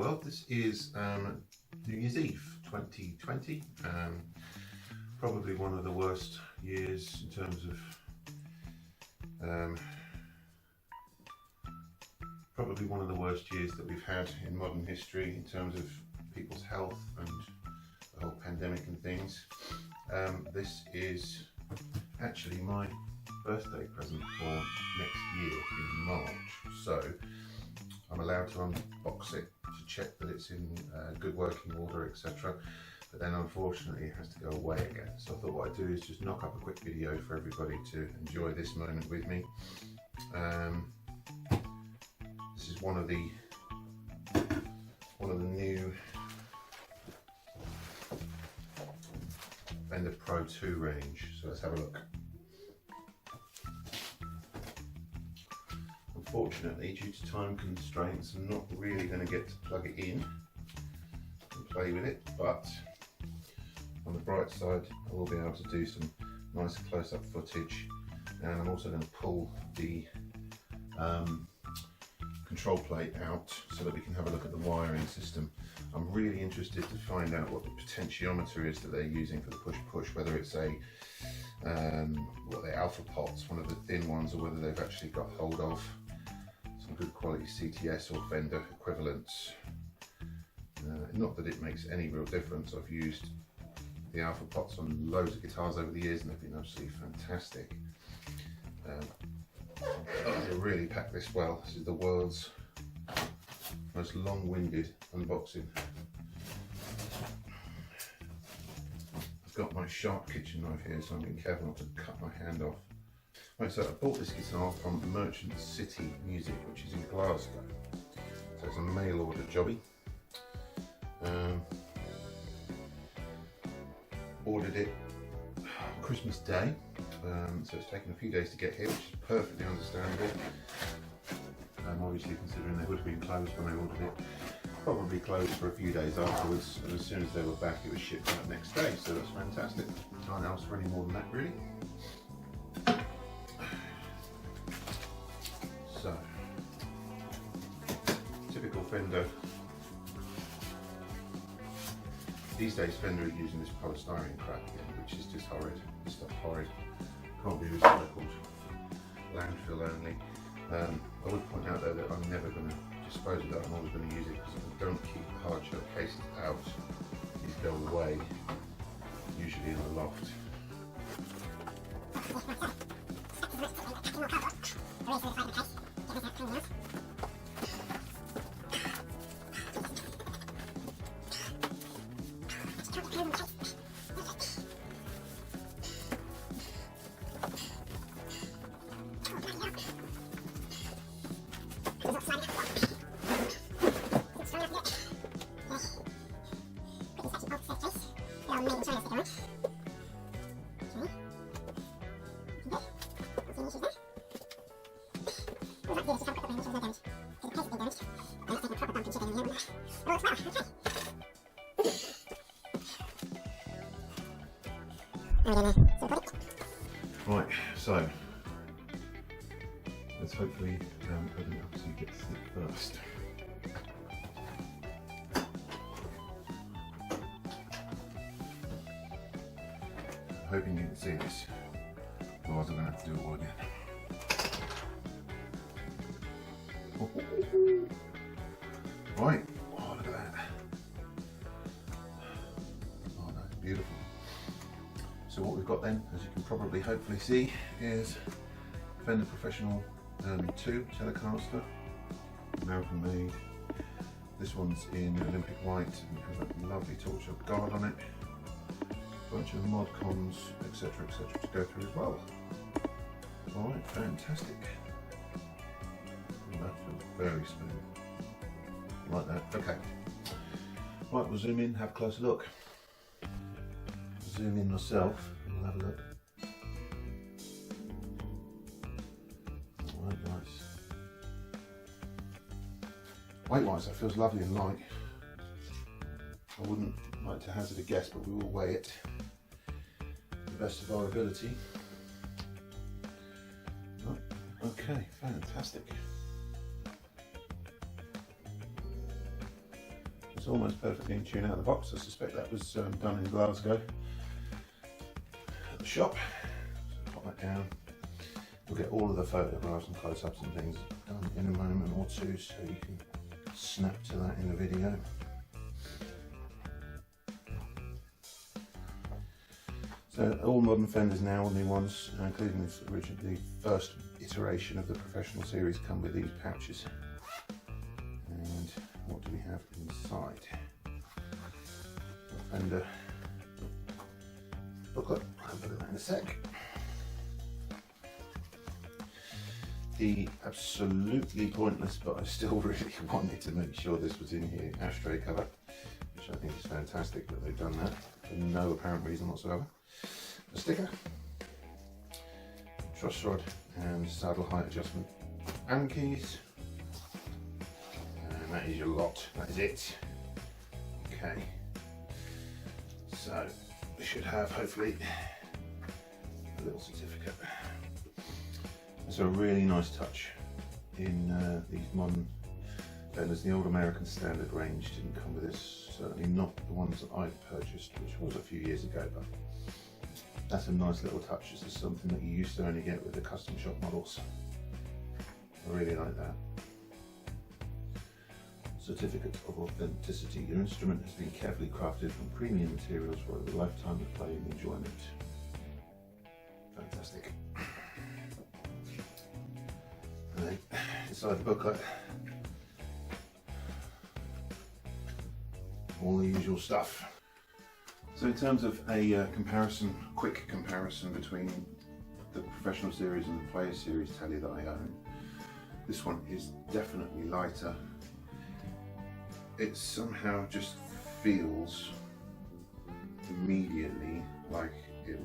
world. This is New Year's Eve 2020. Probably one of the worst years in terms of probably one of the worst years that we've had in modern history in terms of people's health and the whole pandemic and things. This is actually my birthday present for next year in March, so I'm allowed to unbox it to check that it's in good working order, etc. But then unfortunately it has to go away again. So I thought what I'd do is just knock up a quick video for everybody to enjoy this moment with me. This is one of the new Fender Pro 2 range. So let's have a look. Unfortunately, due to time constraints, I'm not really going to get to plug it in and play with it, but on the bright side I will be able to do some nice close-up footage, and I'm also going to pull the control plate out so that we can have a look at the wiring system. I'm really interested to find out what the potentiometer is that they're using for the push-push, whether it's a what they're alpha pots, one of the thin ones, or whether they've actually got hold of some good quality CTS or Fender equivalents. Not that it makes any real difference. I've used the alpha pots on loads of guitars over the years and they've been absolutely fantastic. I really packed this well. This is the world's most long-winded unboxing. I've got my sharp kitchen knife here, so I'm being careful not to cut my hand off. Right, so I bought this guitar from Merchant City Music, which is in Glasgow. So it's a mail order jobby. Ordered it Christmas Day, so it's taken a few days to get here, which is perfectly understandable. Obviously, considering they would have been closed when I ordered it, probably closed for a few days afterwards, and as soon as they were back it was shipped out next day, so that's fantastic. Can't ask for any more than that, really. So, typical Fender. These days Fender is using this polystyrene crap again, which is just horrid. This stuff's horrid. Can't be recycled. Landfill only. I would point out though that I'm never going to dispose of that. I'm always going to use it because if I don't keep the hard shell cases out, these go away, usually in the loft. Right, so let's hopefully open it up so you get to see it first. I'm hoping you can see this, otherwise I'm going to have to do it all again. Right, oh look at that. Oh, that's beautiful. So what we've got then, as you can probably hopefully see, is Fender Professional 2 Telecaster, American made. This one's in Olympic white and has a lovely torch-up guard on it. A bunch of mod cons, etc, etc to go through as well. Alright, fantastic. And that feels very smooth. Like that, okay. Right, we'll zoom in, have a closer look. Zoom in myself and we'll have a look. Right, nice. Weight-wise, that feels lovely and light. I wouldn't like to hazard a guess, but we will weigh it to the best of our ability. Right. Okay, fantastic. It's almost perfectly in tune out of the box. I suspect that was done in Glasgow at the shop. So pop that down. We'll get all of the photographs and close-ups and things done in a moment or two, so you can snap to that in the video. So all modern Fenders now, all new ones, including the first iteration of the professional series, come with these pouches. And what do we have inside? Fender booklet. I'll put it in a sec. The absolutely pointless, but I still really wanted to make sure this was in here, ashtray cover, which I think is fantastic that they've done that for no apparent reason whatsoever. A sticker, truss rod and saddle height adjustment, Allen keys, and that is your lot, that is it. Okay, so we should have hopefully a little certificate. It's a really nice touch in these modern Fenders. The old American standard range didn't come with this, certainly not the ones that I've purchased, which was a few years ago, but that's a nice little touch. This is something that you used to only get with the custom shop models. I really like that. Certificate of authenticity. Your instrument has been carefully crafted from premium materials for a lifetime of play and enjoyment. Fantastic. And inside the booklet, all the usual stuff. So in terms of a comparison, quick comparison between the professional series and the player series telly that I own, this one is definitely lighter. It somehow just feels immediately like it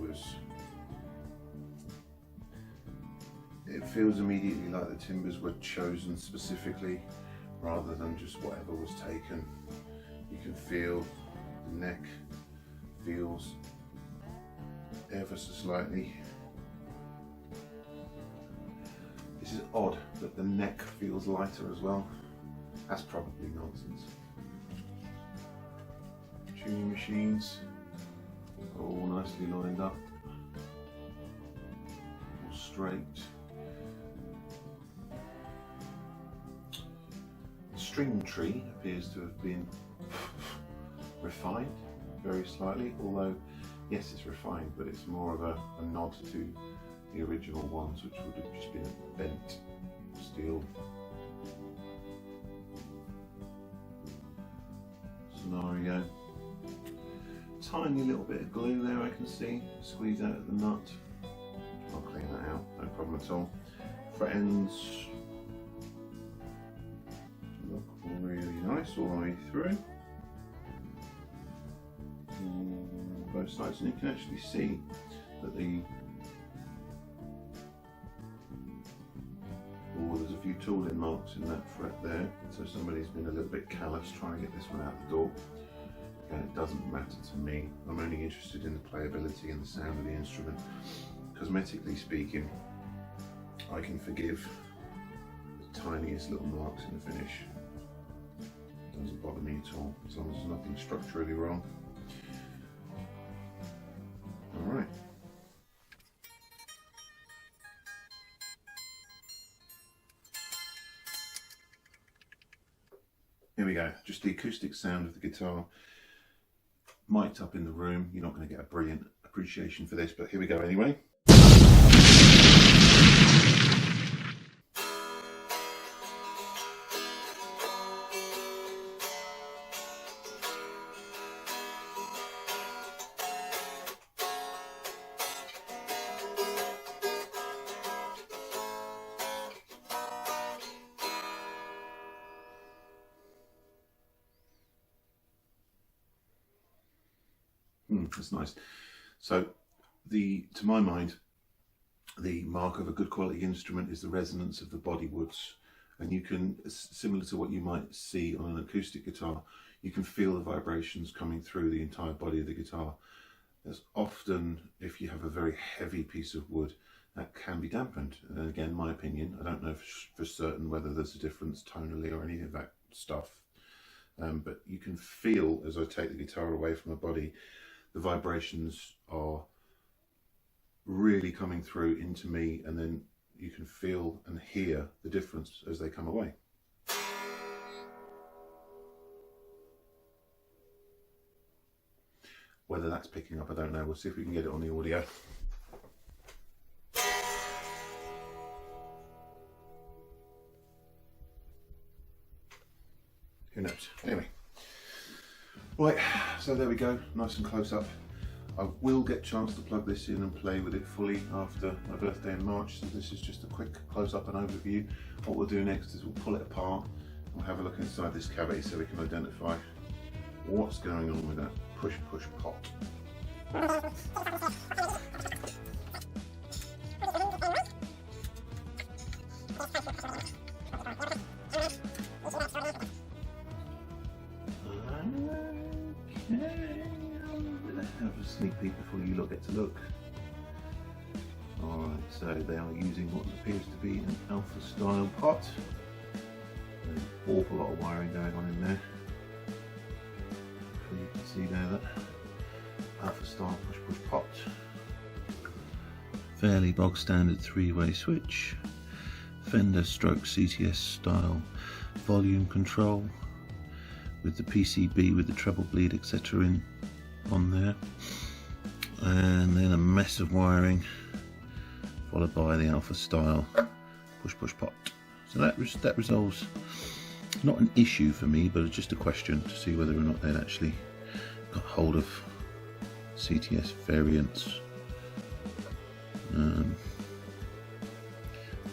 feels immediately like the timbers were chosen specifically rather than just whatever was taken. You can feel the neck feels ever so slightly. This is odd that the neck feels lighter as well. That's probably nonsense. Tuning machines are all nicely lined up, all straight. The string tree appears to have been refined very slightly, although yes, it's refined, but it's more of a nod to the original ones, which would have just been a bent steel scenario. Tiny little bit of glue there I can see, squeeze out of the nut. I'll clean that out, no problem at all. Fret ends look really nice all the way through. Both sides, and you can actually see that there's a few tooling marks in that fret there, so somebody's been a little bit callous trying to get this one out the door. Again, it doesn't matter to me. I'm only interested in the playability and the sound of the instrument. Cosmetically speaking, I can forgive the tiniest little marks in the finish. It doesn't bother me at all, as long as there's nothing structurally wrong. Alright. Here we go, just the acoustic sound of the guitar mic'd up in the room. You're not going to get a brilliant appreciation for this, but here we go anyway. That's nice. So to my mind, the mark of a good quality instrument is the resonance of the bodywoods, and you can, similar to what you might see on an acoustic guitar, you can feel the vibrations coming through the entire body of the guitar. There's often, if you have a very heavy piece of wood, that can be dampened. And again, my opinion, I don't know for certain whether there's a difference tonally or any of that stuff. but you can feel as I take the guitar away from the body, the vibrations are really coming through into me, and then you can feel and hear the difference as they come away. Whether that's picking up, I don't know. We'll see if we can get it on the audio. Who knows? Anyway. Right, so there we go, nice and close up. I will get a chance to plug this in and play with it fully after my birthday in March, so this is just a quick close up and overview. What we'll do next is we'll pull it apart and we'll have a look inside this cavity so we can identify what's going on with that push pot. Have a sneak peek before you lot get to look. Alright, so they are using what appears to be an alpha style pot. There's an awful lot of wiring going on in there. So you can see there that alpha style push pot. Fairly bog standard 3-way switch. Fender stroke CTS style volume control with the PCB with the treble bleed etc. on there, and then a mess of wiring followed by the alpha style push pot. So that resolves not an issue for me, but it's just a question to see whether or not they'd actually got hold of CTS variants.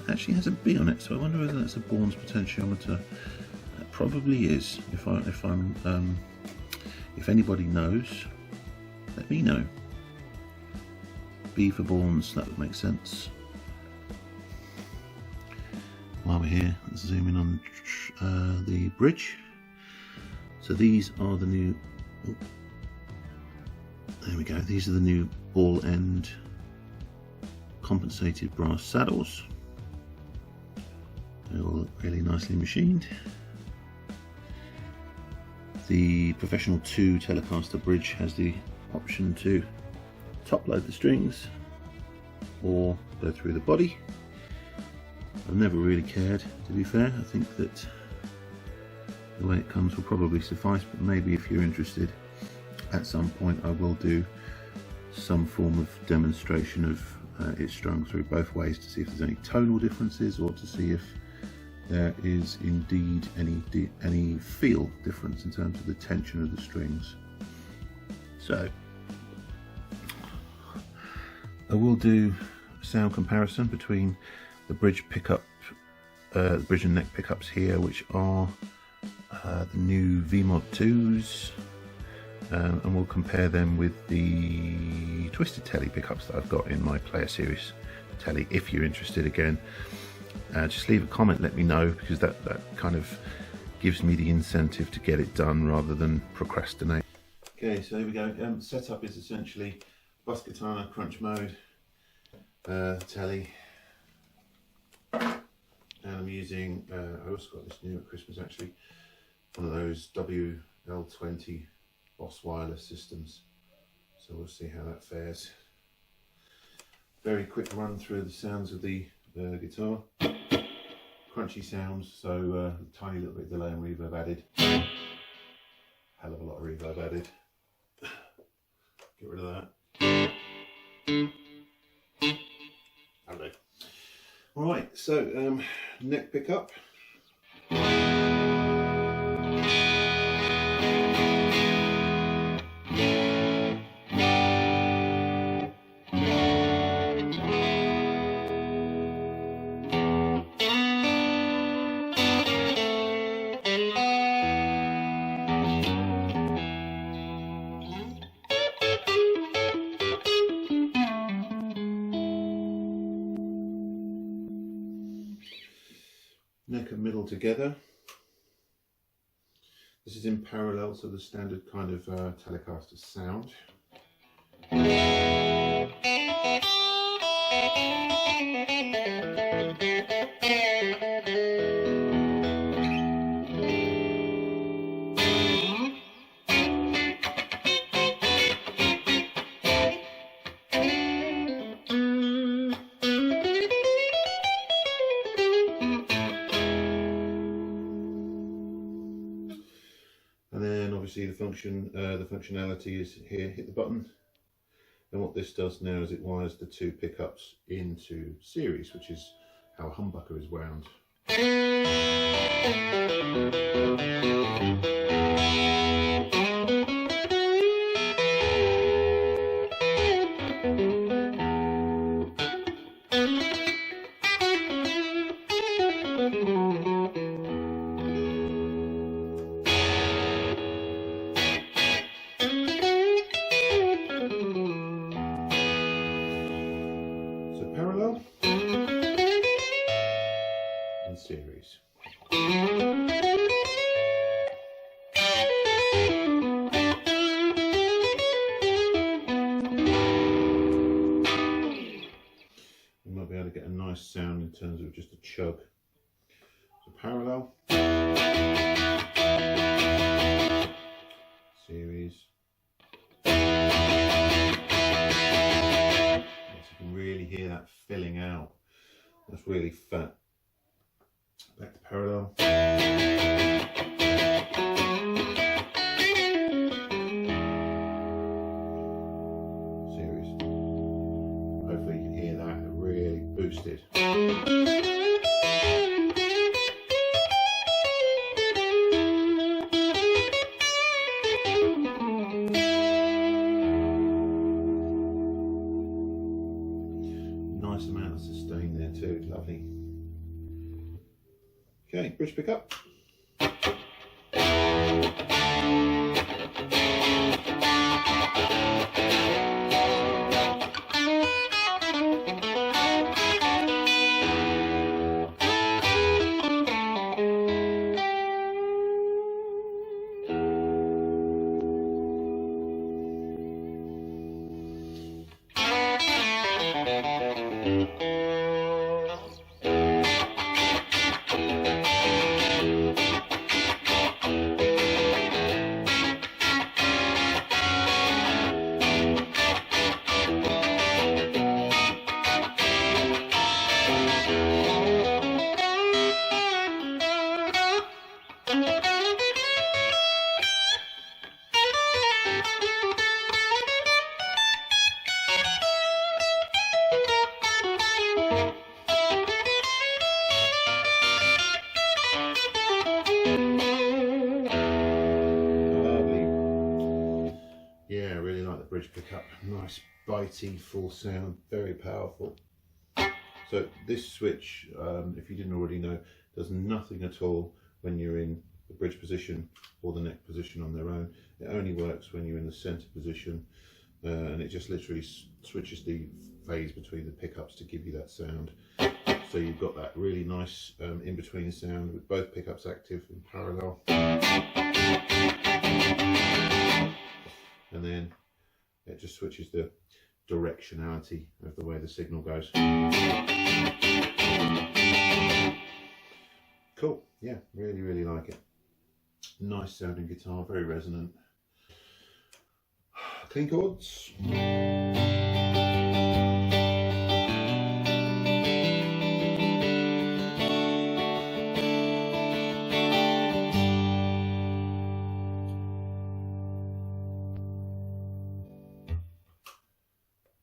Actually has a B on it, so I wonder whether that's a Bourne's potentiometer. It probably is. If anybody knows, let me know. B for Bourne's, that would make sense. While we're here, let's zoom in on the bridge. So these are the new, oh, there we go, these are the new ball end compensated brass saddles. They all look really nicely machined. The Professional 2 Telecaster bridge has the option to top load the strings or go through the body. I've never really cared, to be fair. I think that the way it comes will probably suffice, but maybe if you're interested at some point I will do some form of demonstration of it strung through both ways to see if there's any tonal differences or to see if there is indeed any feel difference in terms of the tension of the strings. So I will do a sound comparison between the bridge pickup, the bridge and neck pickups here, which are the new VMod 2s, and we'll compare them with the Twisted Telly pickups that I've got in my Player Series Telly. If you're interested, again, just leave a comment, let me know, because that kind of gives me the incentive to get it done rather than procrastinate. Okay, so here we go. Setup is essentially bus katana, crunch mode, telly, and I'm using, I also got this new at Christmas actually, one of those WL20 Boss wireless systems, so we'll see how that fares. Very quick run through the sounds of the guitar. Crunchy sounds, so a tiny little bit of delay and reverb added. Hell of a lot of reverb added. Get rid of that. Hello. Alright, so neck pickup. Neck and middle together. This is in parallel to the standard kind of Telecaster sound. And then obviously the functionality is here, hit the button. And what this does now is it wires the two pickups into series, which is how a humbucker is wound. So parallel and series. You might be able to get a nice sound in terms of just a chug. So parallel, series. Yes, you can really hear that filling out. That's really fat. Back to parallel. Series. Hopefully you can hear that really boosted. Nice amount of sustain there too, lovely. Okay, bridge pickup. Yeah, I really like the bridge pickup. Nice bitey full sound, very powerful. So this switch, if you didn't already know, does nothing at all when you're in the bridge position or the neck position on their own. It only works when you're in the center position, and it just literally switches the phase between the pickups to give you that sound. So you've got that really nice in-between sound with both pickups active in parallel. And then it just switches the directionality of the way the signal goes. Cool, yeah, really, really like it. Nice sounding guitar, very resonant. Clean chords.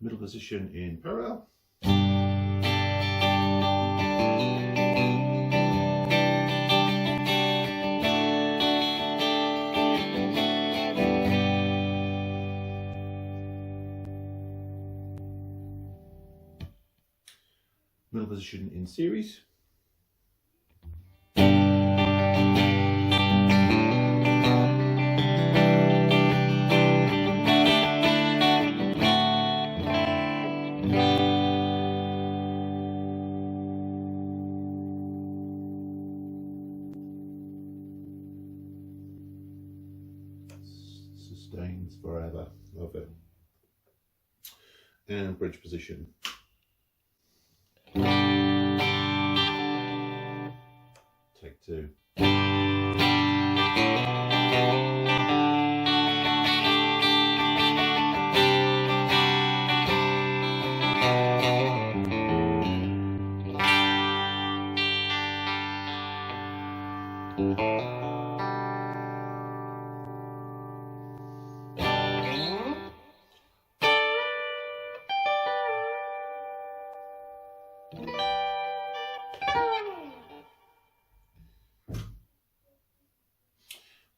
Middle position in parallel. Middle position in series. Sustains forever, love it. And bridge position. Take two.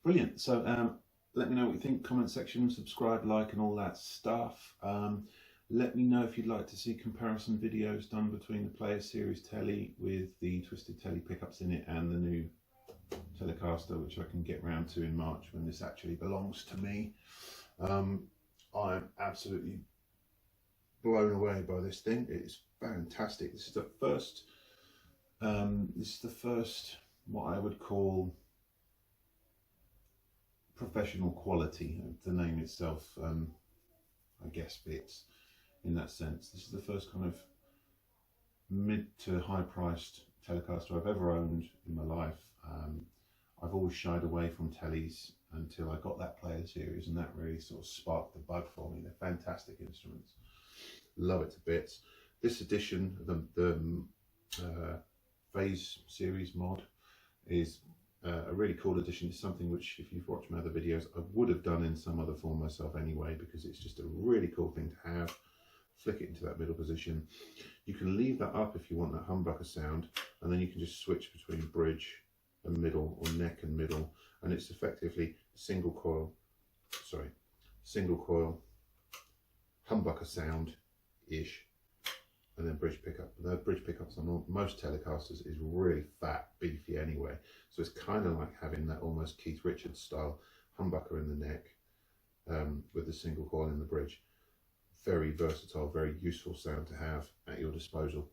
Brilliant. So let me know what you think, comment section, subscribe, like and all that stuff. Let me know if you'd like to see comparison videos done between the Player Series Telly with the Twisted Telly pickups in it and the new Telecaster, which I can get round to in March when this actually belongs to me. I'm absolutely blown away by this thing. It's fantastic. This is the first what I would call professional quality. The name itself I guess fits in that sense. This is the first kind of mid to high priced Telecaster I've ever owned in my life. I've always shied away from tellies until I got that Player Series, and that really sort of sparked the bug for me. They're fantastic instruments. Love it to bits. This edition, the Phase Series mod, is a really cool edition. It's something which, if you've watched my other videos, I would have done in some other form myself anyway, because it's just a really cool thing to have. Flick it into that middle position. You can leave that up if you want that humbucker sound, and then you can just switch between bridge and middle, or neck and middle, and it's effectively single coil humbucker sound-ish, and then bridge pickup. The bridge pickups on most Telecasters is really fat, beefy anyway, so it's kind of like having that almost Keith Richards style humbucker in the neck with the single coil in the bridge. Very versatile, very useful sound to have at your disposal.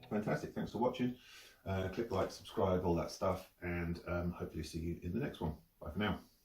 Fantastic, thanks for watching. Click like, subscribe, all that stuff, and hopefully see you in the next one. Bye for now.